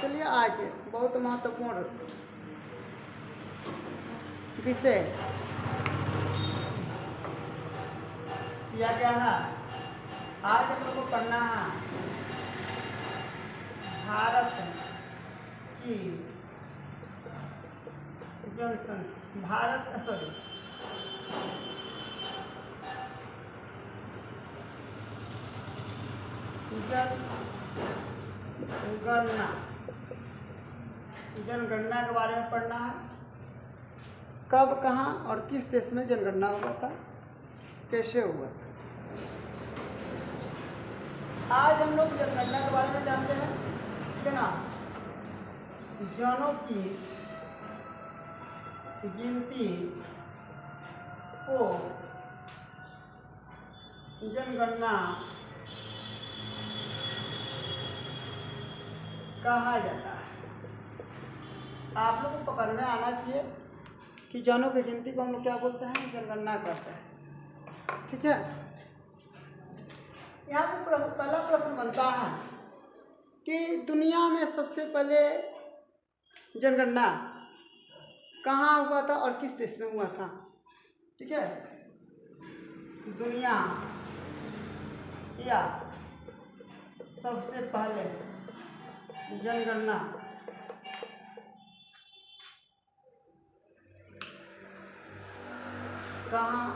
चलिए आज बहुत महत्वपूर्ण विषय किया गया है। आज हम लोग को पढ़ना है भारत की जनसंख्या, जनगणना के बारे में पढ़ना है। कब, कहाँ और किस देश में जनगणना हुआ था, कैसे हुआ था। आज हम लोग जनगणना के बारे में जानते हैं, ठीक है ना। जनों की गिनती को जनगणना कहा जाता है। आप लोग को पकड़ में आना चाहिए कि जनों की गिनती को हम लोग क्या बोलते हैं, जनगणना करते हैं, ठीक है। यहाँ पे पहला प्रश्न बनता है कि दुनिया में सबसे पहले जनगणना कहाँ हुआ था और किस देश में हुआ था, ठीक है। दुनिया या सबसे पहले जनगणना कहाँ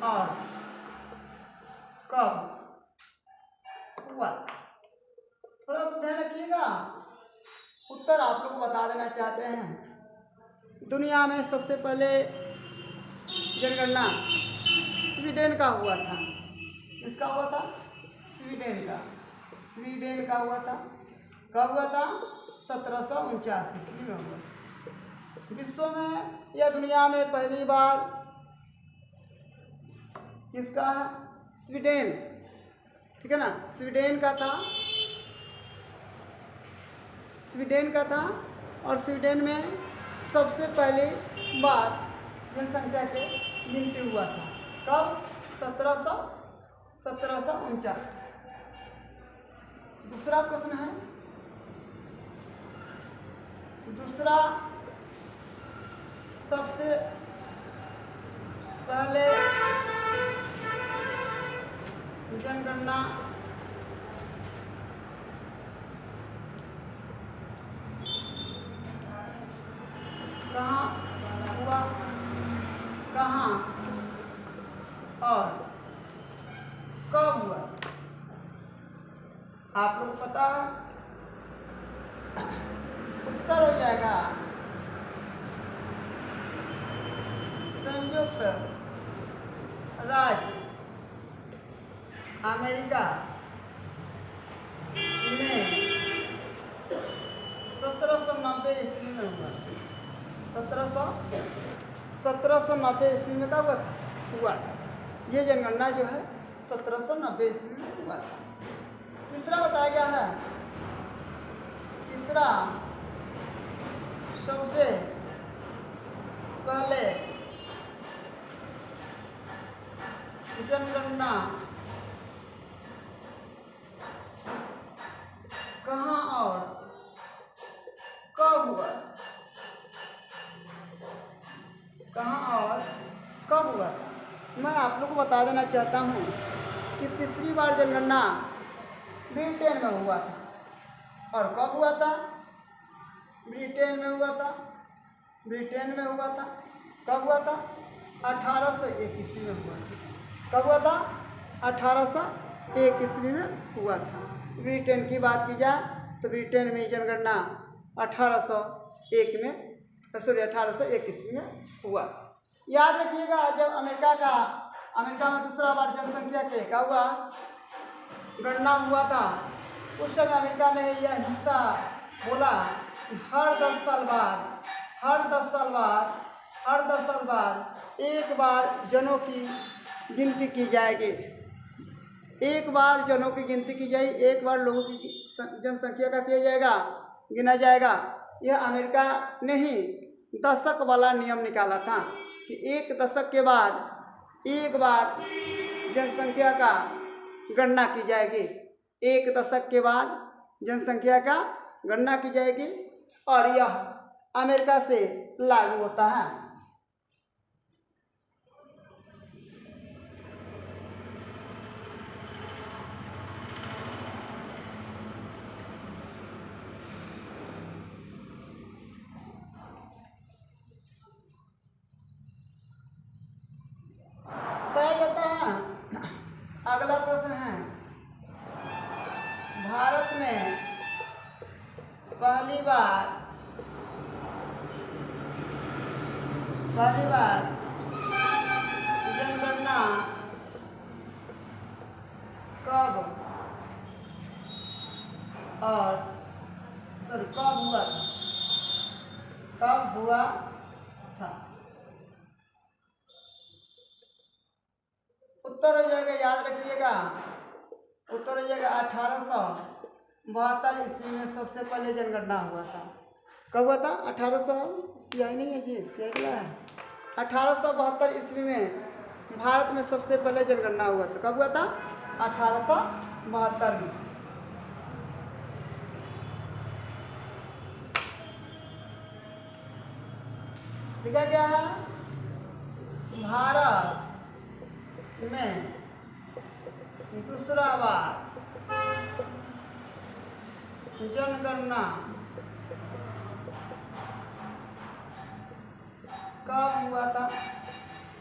और कब हुआ, थोड़ा सा ध्यान रखिएगा। उत्तर आप लोग को बता देना चाहते हैं। दुनिया में सबसे पहले जनगणना स्वीडन का हुआ था। किसका हुआ था? स्वीडन का। स्वीडन का हुआ था। कब हुआ था? 1749 ईस्वी में हुआ। विश्व में या दुनिया में पहली बार किसका? स्वीडन, ठीक है ना। स्वीडन का था, स्वीडन का था। और स्वीडन में सबसे पहले बार जनसंख्या के गिनती हुआ था। कब? 1749। दूसरा प्रश्न है, दूसरा सबसे पहले जनगणना कहाँ हुआ, कहाँ और कब हुआ? आप लोग पता है, उत्तर हो जाएगा संयुक्त राज्य अमेरिका में 1790 ईस्वी में हुआ। 1790 ईस्वी में क्या हुआ था? ये जनगणना जो है 1790 ईस्वी में हुआ था। तीसरा बताया गया है, तीसरा सबसे पहले जनगणना कहाँ और कब हुआ? कहाँ और कब हुआ? मैं आप लोग को बता देना चाहता हूँ कि तीसरी बार जनगणना ब्रिटेन में हुआ था। और कब हुआ था? ब्रिटेन में हुआ था। ब्रिटेन में हुआ था। कब हुआ था? 1801 ईस्वी में हुआ था। कब हुआ था? 1801 ईस्वी में हुआ था। ब्रिटेन की बात की जाए तो ब्रिटेन में जनगणना 1801 ईस्वी में हुआ। याद रखिएगा, जब अमेरिका में दूसरा बार जनसंख्या के क्या हुआ, गणना हुआ था, उस समय अमेरिका ने यह हिस्सा बोला कि हर 10 साल बाद एक बार जनों की गिनती की जाएगी। एक बार जनों की गिनती की जाएगी, एक बार लोगों की जनसंख्या का किया जाएगा, गिना जाएगा। यह अमेरिका ने ही दशक वाला नियम निकाला था कि एक दशक के बाद एक बार जनसंख्या का गणना की जाएगी। एक दशक के बाद जनसंख्या का गणना की जाएगी और यह अमेरिका से लागू होता है। कहा जाता है, अगला प्रश्न है, भारत में पहली बार जनगणना कब और कब हुआ था? उत्तर हो जाएगा, याद रखिएगा, उत्तर हो जाएगा 1872 ईस्वी में सबसे पहले जनगणना हुआ था। कब हुआ था? 1800 सियाही नहीं है जी, सियाही है। 1872 ईस्वी में भारत में सबसे पहले जनगणना हुआ था। कब हुआ था? 1872 में। लिखा क्या है? भारत में दूसरा बार जनगणना कब हुआ था?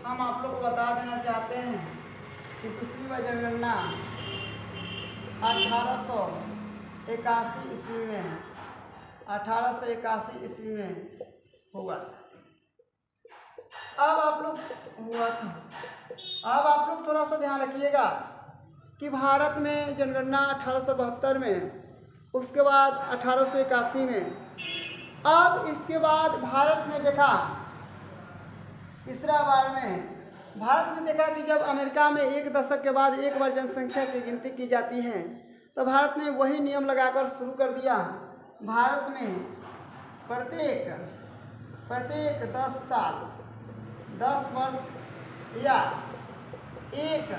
हम आप लोग को बता देना चाहते हैं कि दूसरी बार जनगणना 1881 ईस्वी में 1881 ईस्वी में हुआ। अब आप लोग थोड़ा सा ध्यान रखिएगा कि भारत में जनगणना 1872 में, उसके बाद 1881 में, अब इसके बाद भारत ने देखा, तीसरा बार में भारत ने देखा कि जब अमेरिका में एक दशक के बाद एक बार जनसंख्या की गिनती की जाती है, तो भारत ने वही नियम लगाकर शुरू कर दिया। भारत में प्रत्येक 10 साल, 10 वर्ष या एक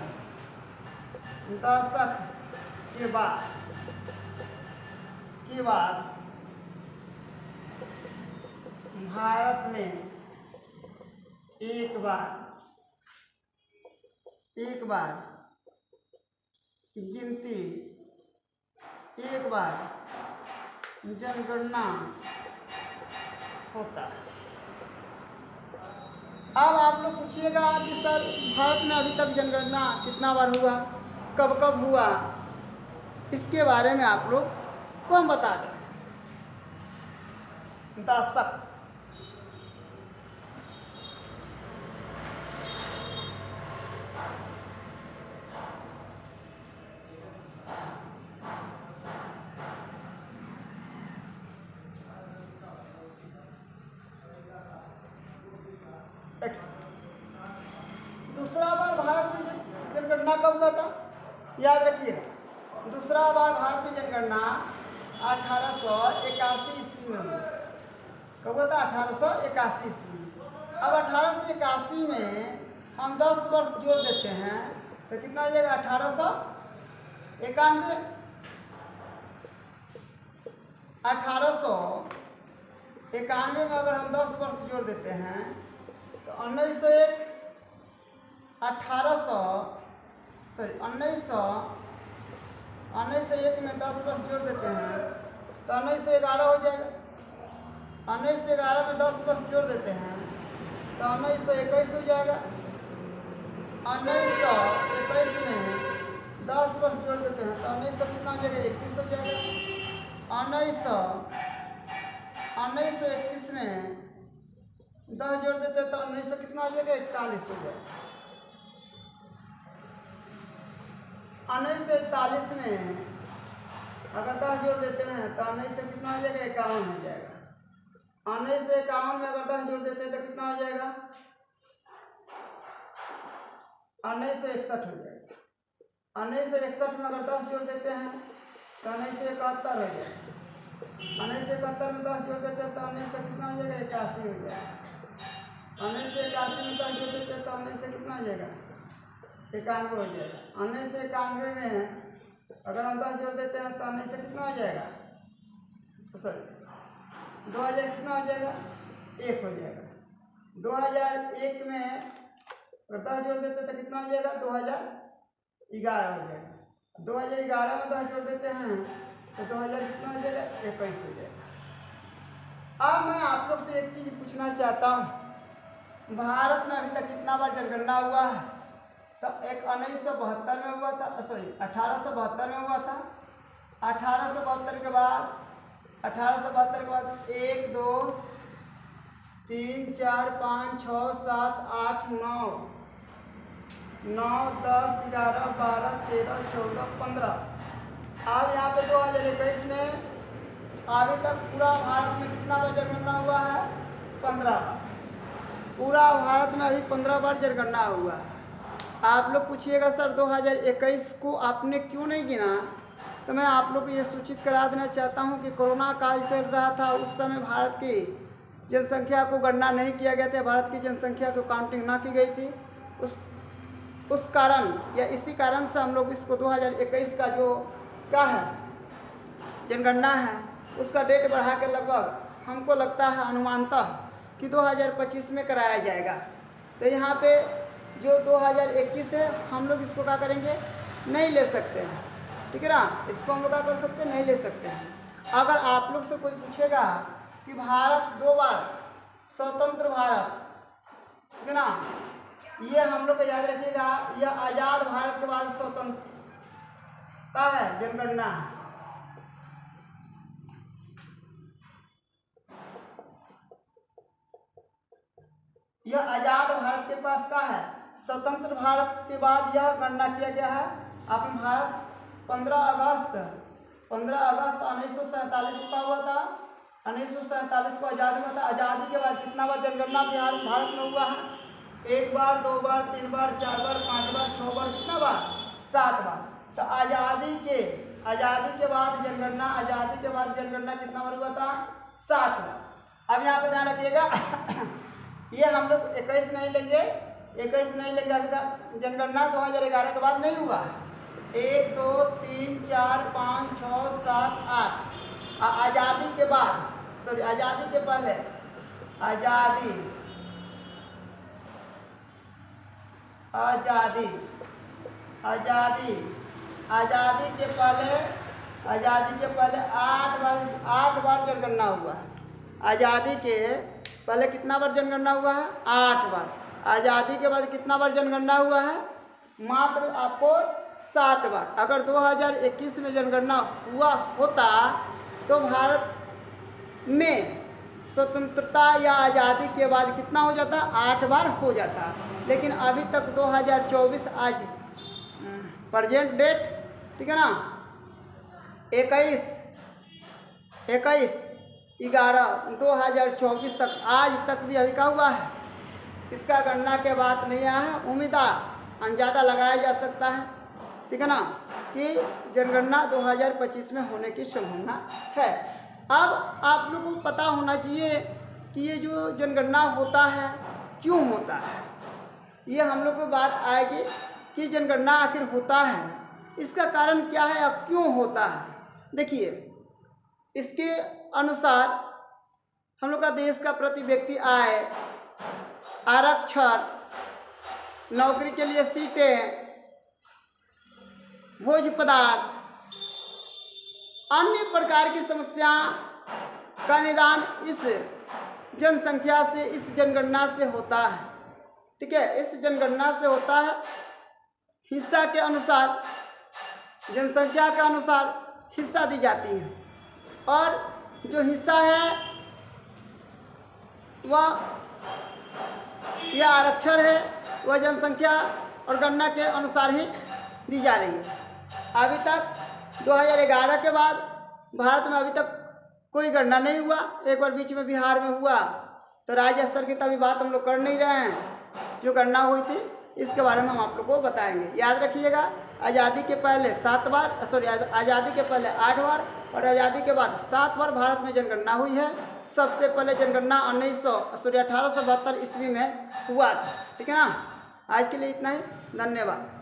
दशक के बाद भारत में एक बार गिनती, एक बार जनगणना होता है। अब आप लोग पूछिएगा कि सर भारत में अभी तक जनगणना कितना बार हुआ, कब कब हुआ, इसके बारे में आप लोग को हम बता दें। दशक, दूसरा बार भारत में जनगणना कब हुआ था? याद रखिएगा, दूसरा बार भारत में जनगणना 1881 ईस्वी में हुआ। कब हुआ था? 1881 ईस्वी में। अब 1881 में हम 10 वर्ष जोड़ देते हैं तो कितना हो जाएगा? 1891। 1891 में अगर हम 10 वर्ष जोड़ देते हैं तो 1901 में 10 वर्ष जोड़ देते हैं तो 1911 हो जाएगा। 1911 में 10 वर्ष जोड़ देते हैं तो 1921 हो जाएगा। 1921 में 10 वर्ष जोड़ देते हैं तो 1900 कितना हो जाएगा? 21 हो जाएगा। 1921 में 10 जोड़ देते हैं तो 1900 कितना हो जाएगा? 41 हो जाएगा। 1941 में अगर 10 जोड़ देते हैं तो 1900 कितना हो जाएगा? 51 हो जाएगा। 1951 में अगर 10 जोड़ देते हैं तो कितना हो जाएगा? 1961 हो जाएगा। 1961 में अगर 10 जोड़ देते हैं तो 1971 हो जाएगा। 1971 में 10 जोड़ देते हैं तो 1900 कितना हो जाएगा? 81 हो जाएगा। 1981 में 10 जोड़ देते हैं तो 1900 कितना हो जाएगा? 91 हो जाएगा। 1991 में अगर हम 10 जोड़ देते हैं तो 1900 कितना हो जाएगा? सॉरी 2000 कितना हो जाएगा, 1 हो जाएगा। 2001 में अगर 10 जोड़ देते तो कितना हो जाएगा, 2011 हो जाएगा। 2011 में 10 जोड़ देते हैं तो 2000 कितना हो जाएगा, 21 हो जाएगा। अब मैं आप लोग से एक चीज़ पूछना चाहता हूँ, भारत में अभी तक कितना बार जनगणना हुआ है? तो एक 1972 में हुआ था, सॉरी 1872 में हुआ था। 1872 के बाद 1 2 3 4 5 6 7 8 9 10 11 12 13 14 15। अब यहाँ पे 2021 में अभी तक पूरा भारत में कितना बार जनगणना हुआ है, 15 बार। पूरा भारत में अभी 15 बार जनगणना हुआ है। आप लोग पूछिएगा सर 2021 को आपने क्यों नहीं गिना? तो मैं आप लोग को ये सूचित करा देना चाहता हूँ कि कोरोना काल चल रहा था। उस समय भारत की जनसंख्या को गणना नहीं किया गया था, भारत की जनसंख्या को काउंटिंग ना की गई थी। उस कारण या इसी कारण से हम लोग इसको 2021 का जो क्या है जनगणना है उसका डेट बढ़ा के लगभग हमको लगता है अनुमानतः कि 2025 में कराया जाएगा। तो यहाँ पे जो 2021 है हम लोग इसको क्या करेंगे, नहीं ले सकते हैं, ठीक है ना। इसको हम लोग क्या कर सकते हैं, नहीं ले सकते हैं। अगर आप लोग से कोई पूछेगा कि भारत 2 बार स्वतंत्र भारत, ठीक है ना, ये हम लोग को याद रखिएगा, यह आज़ाद भारत के बाद स्वतंत्र का है जनगणना है। यह आज़ाद भारत के पास का है, स्वतंत्र भारत के बाद यह गणना किया गया है। अपने भारत 15 अगस्त 1947 को हुआ था। 1947 को आज़ाद हुआ था। आज़ादी के बाद कितना बार जनगणना भारत में हुआ है? 1 बार, 2 बार, 3 बार, 4 बार, 5 बार, 6 बार, कितना बार? 7 बार। तो आज़ादी के बाद जनगणना कितना बार हुआ था? 7 बार। अब यहाँ पे ध्यान रखिएगा ये हम लोग 21 नहीं लेंगे, अभी का जनगणना 2011 के बाद नहीं हुआ। 1 2 3 4 5 6 7 8 आज़ादी के बाद, सॉरी आज़ादी के पहले, आज़ादी के पहले 8 बार जनगणना हुआ है। आज़ादी के पहले कितना बार जनगणना हुआ है? 8 बार। आज़ादी के बाद कितना बार जनगणना हुआ है? मात्र आपको 7 बार। अगर 2021 में जनगणना हुआ होता तो भारत में स्वतंत्रता या आज़ादी के बाद कितना हो जाता? 8 बार हो जाता। लेकिन अभी तक 2024 आज प्रेजेंट डेट, ठीक है ना, 21/11/2024 तक, आज तक भी अभी का हुआ है, इसका गणना के बाद नहीं आया है। उम्मीद अंदाजा लगाया जा सकता है, ठीक है ना, कि जनगणना 2025 में होने की संभावना है। अब आप लोगों को पता होना चाहिए कि ये जो जनगणना होता है क्यों होता है। ये हम लोग को बात आएगी कि जनगणना आखिर होता है, इसका कारण क्या है और क्यों होता है। देखिए, इसके अनुसार हम लोग का देश का प्रति व्यक्ति आय, आरक्षण, नौकरी के लिए सीटें, भोज्य पदार्थ, अन्य प्रकार की समस्या का निदान इस जनसंख्या से, इस जनगणना से होता है, ठीक है। इस जनगणना से होता है। हिस्सा के अनुसार, जनसंख्या के अनुसार हिस्सा दी जाती है, और जो हिस्सा है वह यह आरक्षण है, वह जनसंख्या और गणना के अनुसार ही दी जा रही है। अभी तक 2011 के बाद भारत में अभी तक कोई गणना नहीं हुआ। एक बार बीच में बिहार में हुआ, तो राज्य स्तर की तभी बात हम लोग कर नहीं रहे हैं। जो गणना हुई थी इसके बारे में हम आप लोग को बताएंगे। याद रखिएगा, आज़ादी के पहले 7 बार, सॉरी आज़ादी के पहले 8 बार और आज़ादी के बाद 7 बार भारत में जनगणना हुई है। सबसे पहले जनगणना 1872 ईस्वी में हुआ था, ठीक है ना। आज के लिए इतना ही, धन्यवाद।